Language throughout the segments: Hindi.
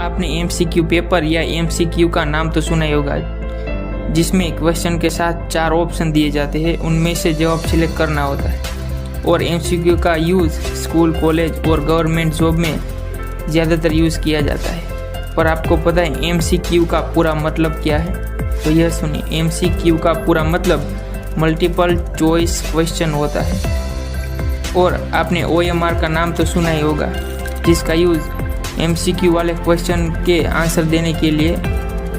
आपने एमसीक्यू पेपर या एमसीक्यू का नाम तो सुना ही होगा, जिसमें क्वेश्चन के साथ 4 ऑप्शन दिए जाते हैं, उनमें से जवाब सिलेक्ट करना होता है। और एमसीक्यू का यूज़ स्कूल, कॉलेज और गवर्नमेंट जॉब में ज़्यादातर यूज़ किया जाता है। पर आपको पता है एमसीक्यू का पूरा मतलब क्या है? तो यह सुनिए, एमसीक्यू का पूरा मतलब मल्टीपल चॉइस क्वेश्चन होता है। और आपने ओएमआर का नाम तो सुना ही होगा, जिसका यूज़ एमसीक्यू वाले क्वेश्चन के आंसर देने के लिए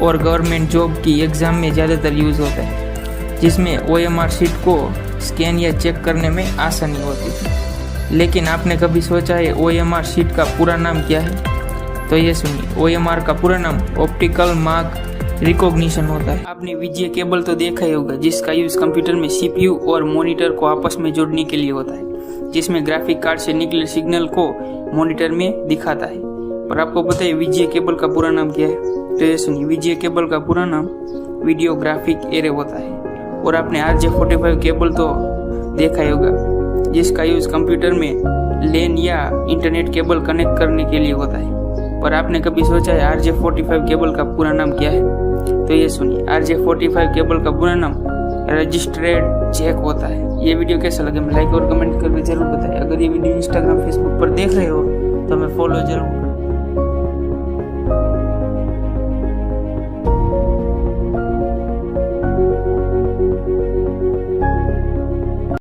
और गवर्नमेंट जॉब की एग्ज़ाम में ज़्यादातर यूज़ होता है, जिसमें ओएमआर शीट को स्कैन या चेक करने में आसानी होती है। लेकिन आपने कभी सोचा है ओएमआर शीट का पूरा नाम क्या है? तो ये सुनिए, ओएमआर का पूरा नाम ऑप्टिकल मार्क रिकॉग्निशन होता है। आपने वीजीए केबल तो देखा ही होगा, जिसका यूज़ कंप्यूटर में सीपीयू और मॉनिटर को आपस में जोड़ने के लिए होता है, जिसमें ग्राफिक कार्ड से निकले सिग्नल को मॉनिटर में दिखाता है। पर आपको पता है वीजीए केबल का पूरा नाम क्या है? तो ये सुनिए, वीजीए केबल का पूरा नाम वीडियो ग्राफिक एरे होता है। और आपने RJ45 केबल तो देखा ही होगा, जिसका यूज़ कंप्यूटर में लैन या इंटरनेट केबल कनेक्ट करने के लिए होता है। पर आपने कभी सोचा है RJ45 केबल का पूरा नाम क्या है? तो ये सुनिए, RJ45 केबल का पूरा नाम रजिस्टर्ड जैक होता है। ये वीडियो कैसा लगे हमें लाइक और कमेंट करके जरूर बताएं। अगर ये वीडियो इंस्टाग्राम, फेसबुक पर देख रहे हो तो हमें फॉलो जरूर करें।